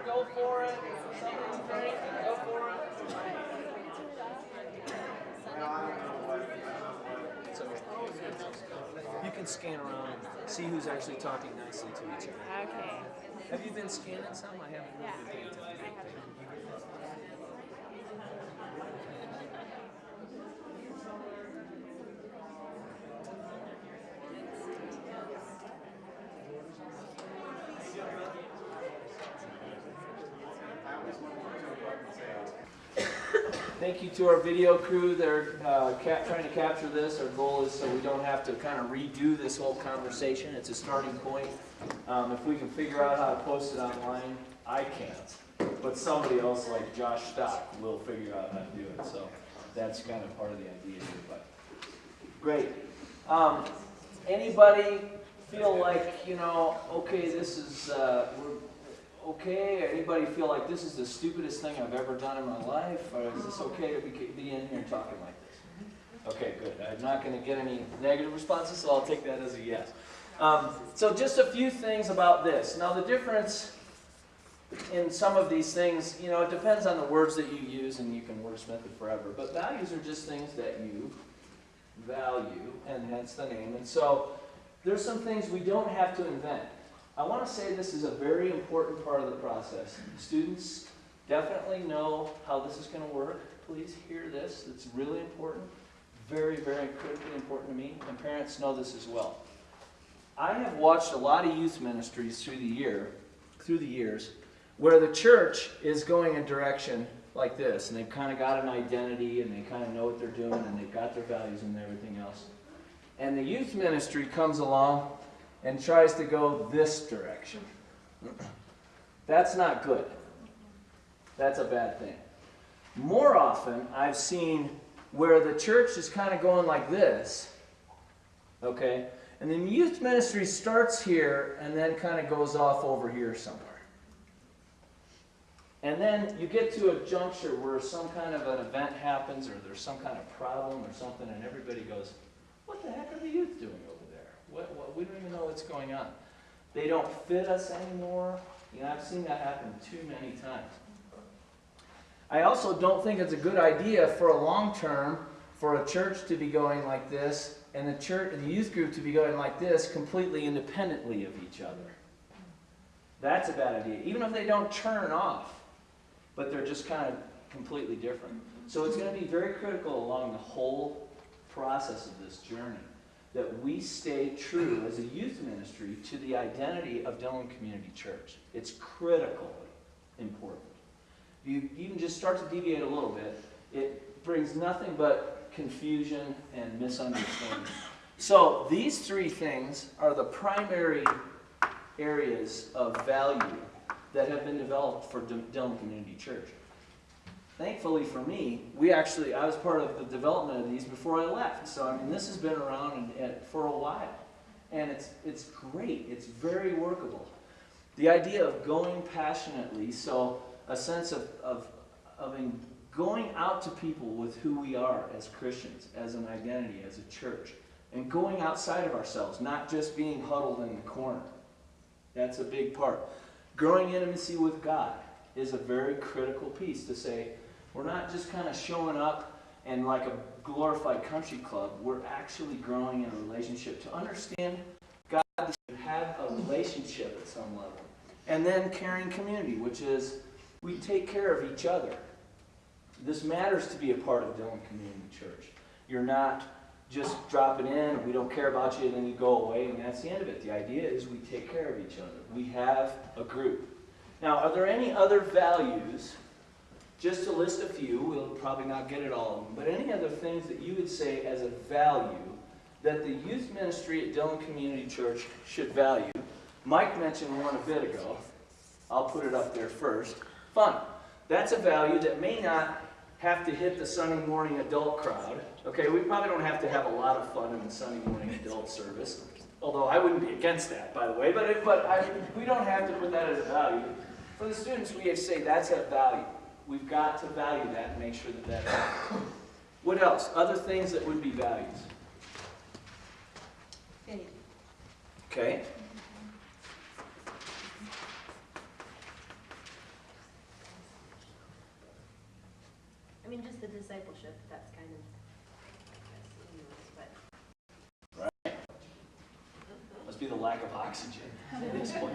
Go for it. Something to drink, go for it. So you can scan around and see who's actually talking nicely to each other. Okay. Have you been scanning some? I haven't really been paying attention. Thank you to our video crew. They're trying to capture this. Our goal is so we don't have to kind of redo this whole conversation. It's a starting point. If we can figure out how to post it online, I can't. But somebody else like Josh Stock will figure out how to do it. So that's kind of part of the idea here. But great. Anybody feel like, okay, this is, okay? Anybody feel like this is the stupidest thing I've ever done in my life? Or is this okay to be in here talking like this? Okay, good. I'm not going to get any negative responses, so I'll take that as a yes. So just a few things about this. Now the difference in some of these things, you know, it depends on the words that you use, and you can wordsmith it forever. But values are just things that you value, and hence the name. And so there's some things we don't have to invent. I want to say this is a very important part of the process. Students definitely know how this is going to work. Please hear this. It's really important. Very, very critically important to me. And parents know this as well. I have watched a lot of youth ministries through the years, where the church is going a direction like this, and they've kind of got an identity, and they kind of know what they're doing, and they've got their values and everything else. And the youth ministry comes along and tries to go this direction. That's not good. That's a bad thing. More often, I've seen where the church is kind of going like this, okay? And then youth ministry starts here and then kind of goes off over here somewhere. And then you get to a juncture where some kind of an event happens, or there's some kind of problem or something, and everybody goes, what the heck are the youth doing over there? We don't even know what's going on. They don't fit us anymore. You know, I've seen that happen too many times. I also don't think it's a good idea for a long term for a church to be going like this, and the youth group to be going like this, completely independently of each other. That's a bad idea, even if they don't turn off, but they're just kind of completely different. So it's going to be very critical along the whole process of this journey that we stay true as a youth ministry to the identity of Dillon Community Church. It's critically important. If you even just start to deviate a little bit, it brings nothing but confusion and misunderstanding. So these three things are the primary areas of value that have been developed for Dillon Community Church. Thankfully for me, I was part of the development of these before I left. So I mean, this has been around for a while, and it's great. It's very workable. The idea of going passionately, so a sense of going out to people with who we are as Christians, as an identity, as a church, and going outside of ourselves, not just being huddled in the corner. That's a big part. Growing intimacy with God is a very critical piece to say, we're not just kind of showing up and like a glorified country club. We're actually growing in a relationship to understand God, to have a relationship at some level. And then caring community, which is we take care of each other. This matters to be a part of Dillon Community Church. You're not just dropping in, we don't care about you, and then you go away, and that's the end of it. The idea is we take care of each other. We have a group. Now, are there any other values? Just to list a few, we'll probably not get it all of them, but any other things that you would say as a value that the youth ministry at Dillon Community Church should value? Mike mentioned one a bit ago. I'll put it up there first. Fun. That's a value that may not have to hit the Sunday morning adult crowd. Okay, we probably don't have to have a lot of fun in the Sunday morning adult service, although I wouldn't be against that, by the way, we don't have to put that as a value. For the students, we say that's a value. We've got to value that and make sure that that happens. What else? Other things that would be values. Faith. Okay. I mean, just the discipleship, that's kind of, I guess, Right. Must be the lack of oxygen at this point.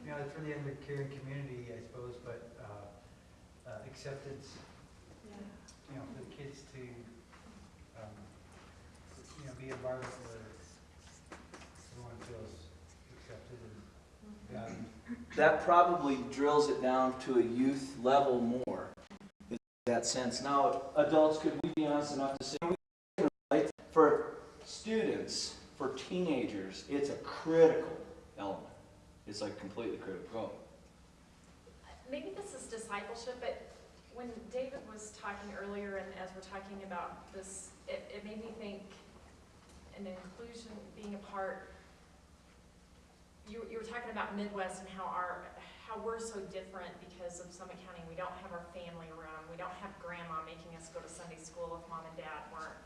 You know, it's really in the caring community, I suppose, but acceptance, you know, for the kids to, you know, be a environment where everyone feels accepted and valued. That probably drills it down to a youth level more, in that sense. Now, adults, could we be honest enough to say, for students, for teenagers, it's a critical element. It's like completely critical. Maybe this is discipleship, but when David was talking earlier, and as we're talking about this, it made me think an inclusion, being a part, you were talking about Midwest and how how we're so different because of Summit County. We don't have our family around. We don't have grandma making us go to Sunday school if mom and dad weren't.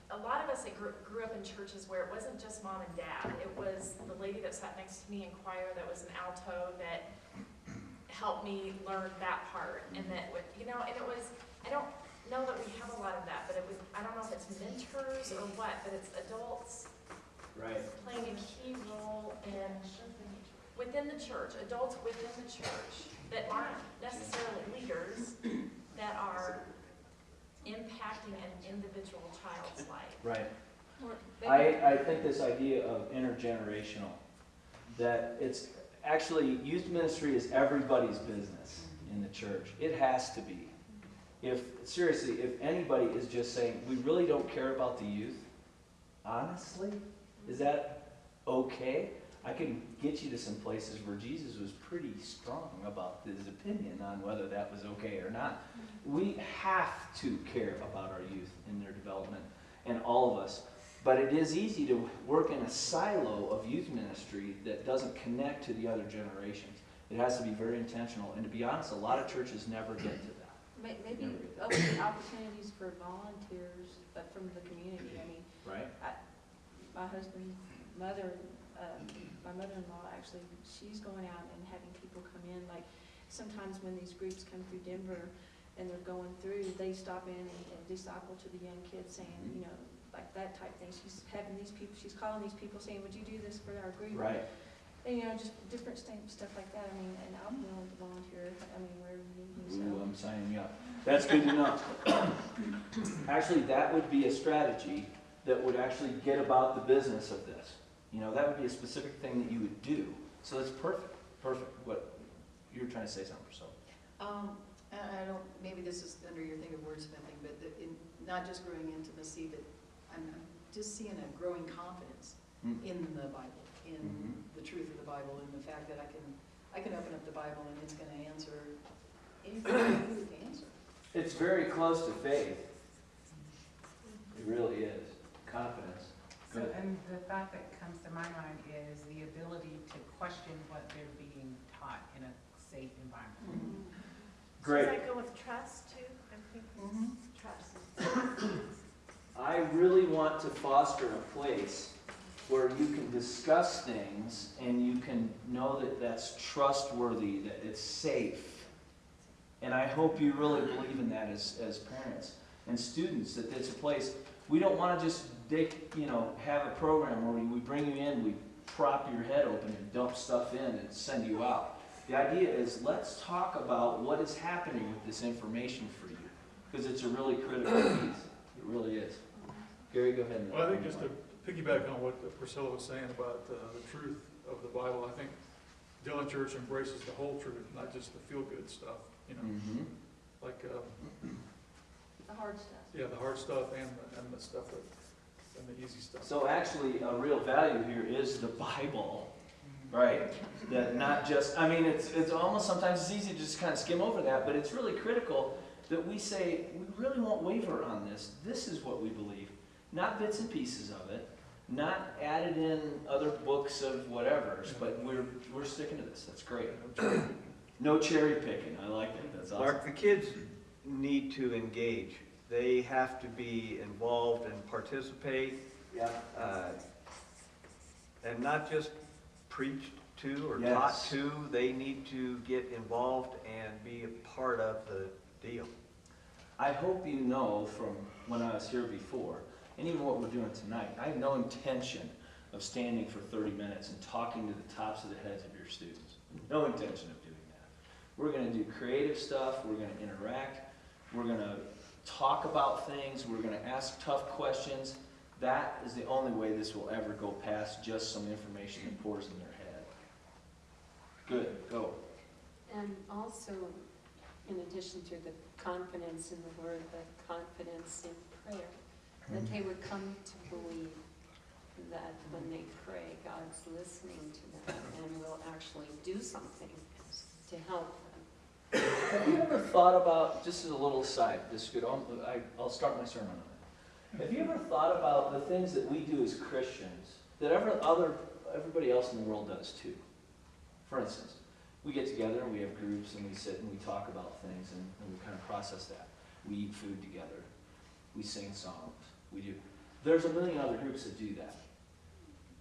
A lot of us that grew up in churches where it wasn't just mom and dad. It was the lady that sat next to me in choir that was an alto that helped me learn that part. And that, you know, and it was, I don't know that we have a lot of that, but it was, I don't know if it's mentors or what, but it's adults playing a key role in within the church, adults within the church that aren't necessarily leaders, that are impacting an individual child's life. Right. I think this idea of intergenerational, that it's actually, youth ministry is everybody's business in the church. It has to be. Seriously, if anybody is just saying, we really don't care about the youth, honestly, is that okay? I can get you to some places where Jesus was pretty strong about his opinion on whether that was okay or not. We have to care about our youth in their development, and all of us. But it is easy to work in a silo of youth ministry that doesn't connect to the other generations. It has to be very intentional. And to be honest, a lot of churches never get to that. Maybe open opportunities for volunteers, but from the community. I mean, my husband's mother, my mother-in-law actually, she's going out and having people come in. Like sometimes when these groups come through Denver and they're going through, they stop in and disciple to the young kids, saying, you know, like that type thing. She's having these people, she's calling these people saying, would you do this for our group? Right. And, you know, just different stuff like that. I mean, and I'm willing to volunteer. I mean, wherever you need me. So. Ooh, I'm signing you up. That's good to know. Actually, that would be a strategy that would actually get about the business of this. You know, that would be a specific thing that you would do. So that's perfect. Perfect. What you were trying to say something, Priscilla. I don't, maybe this is under your thing of wordsmithing, but not just growing intimacy, but I'm just seeing a growing confidence in the Bible, in the truth of the Bible, and the fact that I can open up the Bible and it's going to answer anything I need to answer. It's very close to faith. It really is. Confidence. So, and the thought that comes to my mind is the ability to question what they're being taught in a safe environment. Great. Does that go with trust too? I think trust. I really want to foster a place where you can discuss things and you can know that that's trustworthy, that it's safe. And I hope you really believe in that as parents and students, that it's a place. We don't want to just have a program where we bring you in, we prop your head open and dump stuff in and send you out. The idea is, let's talk about what is happening with this information for you, because it's a really critical piece. It really is. Gary, go ahead. Well, I think just to piggyback on what Priscilla was saying about the truth of the Bible, I think Dillon Church embraces the whole truth, not just the feel-good stuff, you know. Like the hard stuff. Yeah, the hard stuff and the stuff and the easy stuff. So actually, a real value here is the Bible, right? That not just, I mean, it's almost sometimes it's easy to just kind of skim over that, but it's really critical that we say, we really won't waver on this. This is what we believe. Not bits and pieces of it, not added in other books of whatevers, but we're sticking to this. That's great. No cherry picking. I like it. That's awesome. Mark, the kids need to engage. They have to be involved and participate. Yeah. And not just preached to or taught to. They need to get involved and be a part of the deal. I hope you know from when I was here before, and even what we're doing tonight, I have no intention of standing for 30 minutes and talking to the tops of the heads of your students. No intention of doing that. We're going to do creative stuff. We're going to interact. We're going to talk about things. We're going to ask tough questions. That is the only way this will ever go past just some information that pours in their head. Good. Go. And also, in addition to the confidence in the Word, the confidence in prayer, that they would come to believe that when they pray, God's listening to them and will actually do something to help them. Have you ever thought about, just as a little aside, I'll start my sermon on it. Have you ever thought about the things that we do as Christians that other everybody else in the world does too. For instance, we get together and we have groups and we sit and we talk about things and we kind of process that. We eat food together. We sing songs. We do. There's a million other groups that do that.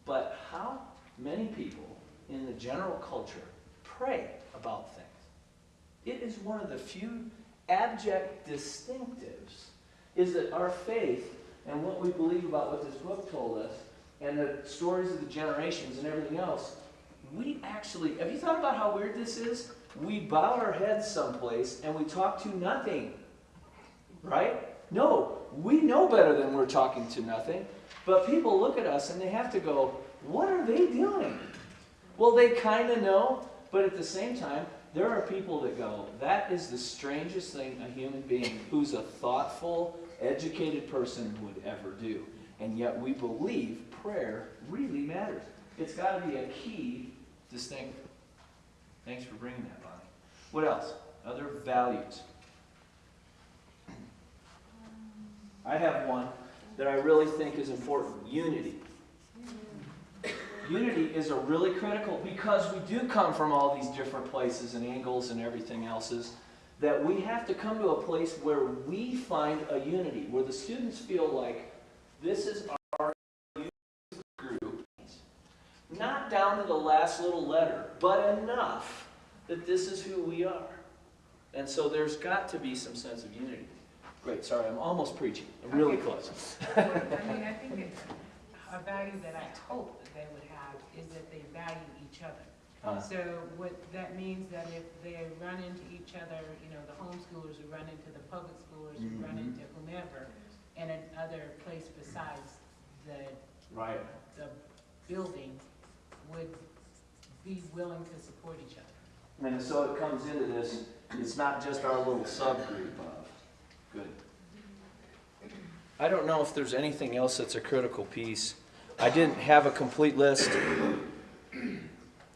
But how many people in the general culture pray about things? It is one of the few abject distinctives, is that our faith and what we believe about what this book told us and the stories of the generations and everything else, we actually, have you thought about how weird this is? We bow our heads someplace and we talk to nothing, right? No, we know better than we're talking to nothing, but people look at us and they have to go, what are they doing? Well, they kind of know, but at the same time, there are people that go, that is the strangest thing a human being who's a thoughtful, educated person would ever do. And yet we believe prayer really matters. It's got to be a key distinct. Thanks for bringing that, Bonnie. What else? Other values. I have one that I really think is important. Unity. Unity is a really critical, because we do come from all these different places and angles and everything else's, that we have to come to a place where we find a unity, where the students feel like this is our youth group, not down to the last little letter, but enough that this is who we are. And so there's got to be some sense of unity. Great, sorry, I'm almost preaching. I'm really close. I mean, I think it's a value that I hope that they would have is that they value each other. So what that means that if they run into each other, you know, the homeschoolers who run into the public schoolers who run into whomever in another place besides the building would be willing to support each other. And so it comes into this, it's not just our little subgroup of. Good. I don't know if there's anything else that's a critical piece. I didn't have a complete list.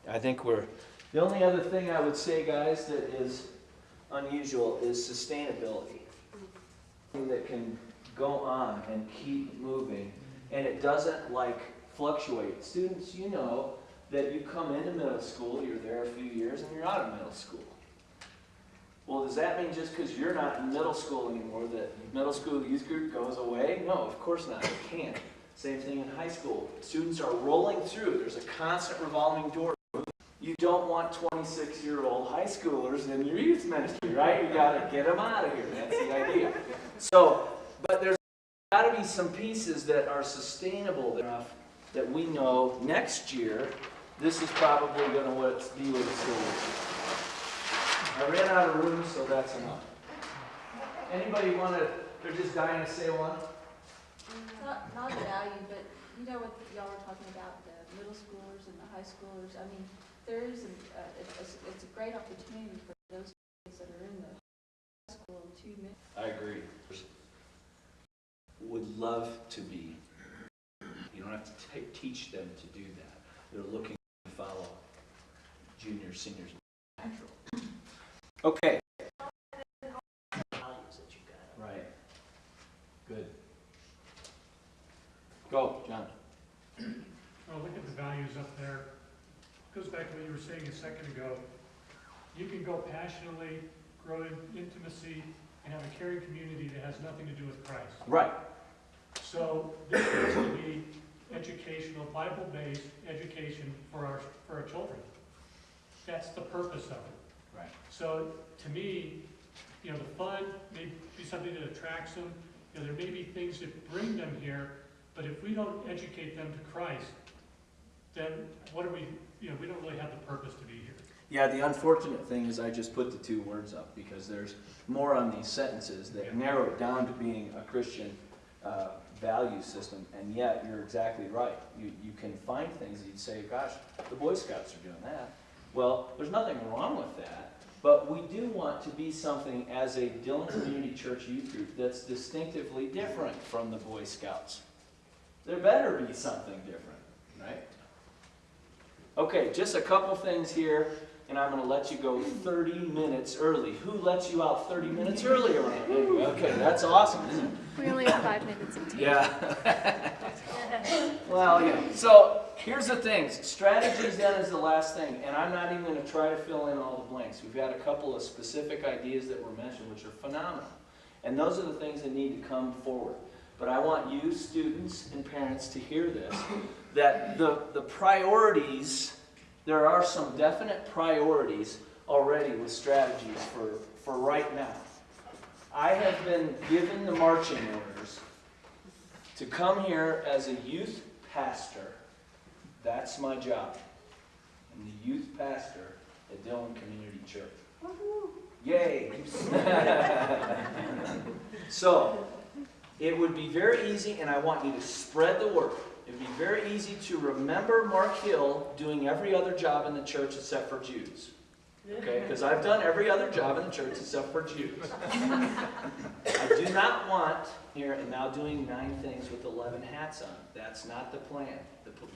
I think the only other thing I would say, guys, that is unusual is sustainability. Something that can go on and keep moving, and it doesn't fluctuate. Students, you know that you come into middle school, you're there a few years, and you're out of middle school. Well, does that mean just because you're not in middle school anymore that middle school youth group goes away? No, of course not. It can't. Same thing in high school. Students are rolling through. There's a constant revolving door. You don't want 26-year-old high schoolers in your youth ministry, right? You got to get them out of here. That's the idea. So, but there's got to be some pieces that are sustainable enough that we know next year this is probably going to be what it's going to be. I ran out of room, so that's enough. Anybody want to, they're just dying to say one? Not a value, but you know what y'all were talking about, the middle schoolers and the high schoolers. I mean, there is, it's a great opportunity for those kids that are in the high school to. I agree. Would love to be. You don't have to teach them to do that. They're looking to follow juniors, seniors, natural. Okay. Right. Good. Go, John. Oh, look at the values up there. Goes back to what you were saying a second ago. You can go passionately, grow in intimacy, and have a caring community that has nothing to do with Christ. Right. So this is to be educational, Bible-based education for our children. That's the purpose of it. Right. So to me, you know, the fun may be something that attracts them. You know, there may be things that bring them here, but if we don't educate them to Christ, then what are we, you know, we don't really have the purpose to be here. Yeah, the unfortunate thing is I just put the two words up because there's more on these sentences that narrow it down to being a Christian value system, and yet you're exactly right. You can find things that you'd say, gosh, the Boy Scouts are doing that. Well, there's nothing wrong with that, but we do want to be something as a Dillon Community Church youth group that's distinctively different from the Boy Scouts. There better be something different, right? Okay, just a couple things here, and I'm going to let you go 30 minutes early. Who lets you out 30 minutes early around here? Okay, that's awesome, isn't it? We only have 5 minutes until. Yeah. Well, yeah. So here's the things. Strategies then is the last thing, and I'm not even going to try to fill in all the blanks. We've got a couple of specific ideas that were mentioned, which are phenomenal. And those are the things that need to come forward. But I want you, students and parents, to hear this, that the priorities, there are some definite priorities already with strategies for right now. I have been given the marching orders to come here as a youth pastor. That's my job. I'm the youth pastor at Dillon Community Church. Yay! So, it would be very easy, and I want you to spread the word. It would be very easy to remember Mark Hill doing every other job in the church except for Jews. Okay, because I've done every other job in the church except for Jews. I do not want here and now doing 9 things with 11 hats on. That's not the plan.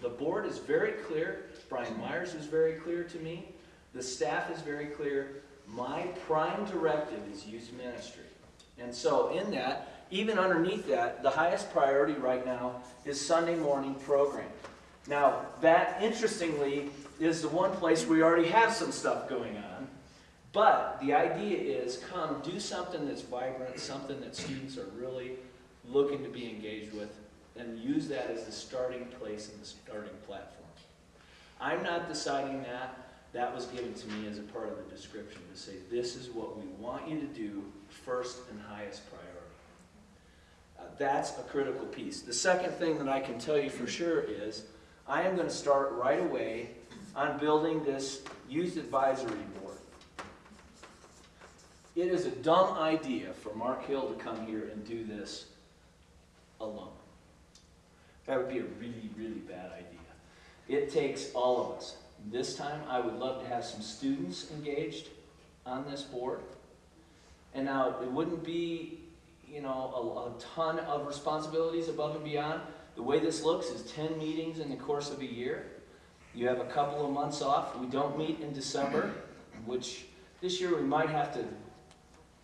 The board is very clear. Brian Myers is very clear to me. The staff is very clear. My prime directive is youth ministry. And so in that, even underneath that, the highest priority right now is Sunday morning program. Now, that, interestingly, is the one place we already have some stuff going on. But the idea is, come, do something that's vibrant, something that students are really looking to be engaged with, and use that as the starting place and the starting platform. I'm not deciding that. That was given to me as a part of the description to say, this is what we want you to do first and highest priority. That's a critical piece. The second thing that I can tell you for sure is, I am going to start right away on building this youth advisory board. It is a dumb idea for Mark Hill to come here and do this alone. That would be a really, really bad idea. It takes all of us. This time, I would love to have some students engaged on this board. And now, it wouldn't be, you know, a ton of responsibilities above and beyond. The way this looks is 10 meetings in the course of a year. You have a couple of months off. We don't meet in December, which this year we might have to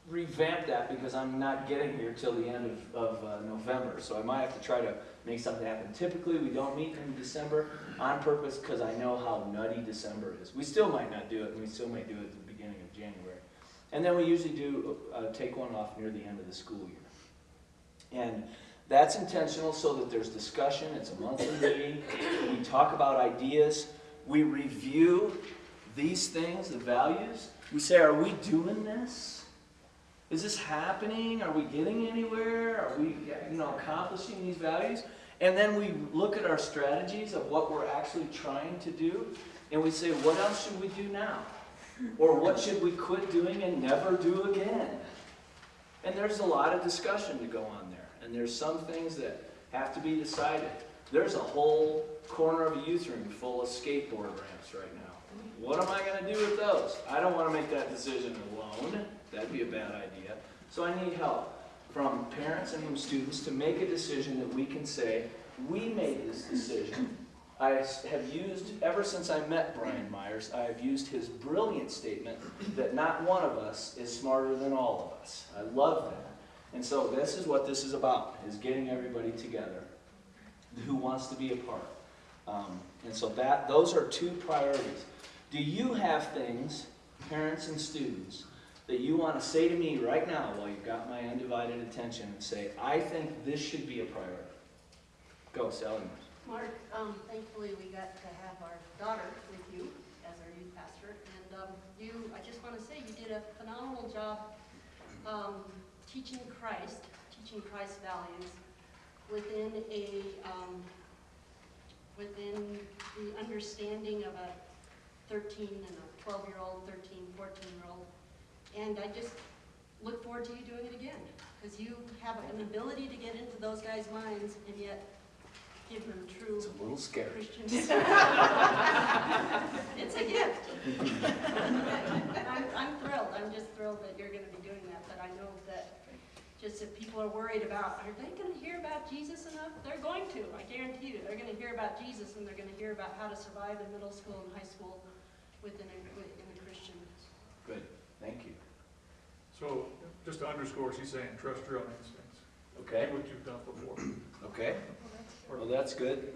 revamp that because I'm not getting here till the end of November. So I might have to try to make something happen. Typically, we don't meet in December on purpose because I know how nutty December is. We still might not do it, and we still may do it at the beginning of January. And then we usually do take one off near the end of the school year. And that's intentional so that there's discussion. It's a monthly meeting. We talk about ideas. We review these things, the values. We say, are we doing this? Is this happening? Are we getting anywhere? Are we, accomplishing these values? And then we look at our strategies of what we're actually trying to do, and we say, what else should we do now? Or what should we quit doing and never do again? And there's a lot of discussion to go on there. And there's some things that have to be decided. There's a whole corner of a youth room full of skateboard ramps right now. What am I going to do with those? I don't want to make that decision alone. That'd be a bad idea. So I need help from parents and from students to make a decision that we can say, we made this decision. I have used, ever since I met Brian Myers, I have used his brilliant statement that not one of us is smarter than all of us. I love that. And so this is what this is about, is getting everybody together who wants to be a part. And so those are 2 priorities. Do you have things, parents and students, that you want to say to me right now while you've got my undivided attention and say, I think this should be a priority? Go, Sally. Mark, thankfully we got to have our daughter with you as our youth pastor, and I just want to say you did a phenomenal job teaching Christ's values within within the understanding of a 13 and a 12-year-old, 13, 14-year-old, and I just look forward to you doing it again, because you have an ability to get into those guys' minds and yet give them true It's a little scary. Christian. It's a gift. I'm thrilled. I'm just thrilled that you're going to be doing that. But I know that just if people are worried about, are they going to hear about Jesus enough? They're going to. I guarantee you. They're going to hear about Jesus, and they're going to hear about how to survive in middle school and high school within a Christian. Good. Thank you. So, just to underscore, she's saying, trust your own instincts. Okay. Do what you've done before. Okay. Well, that's good.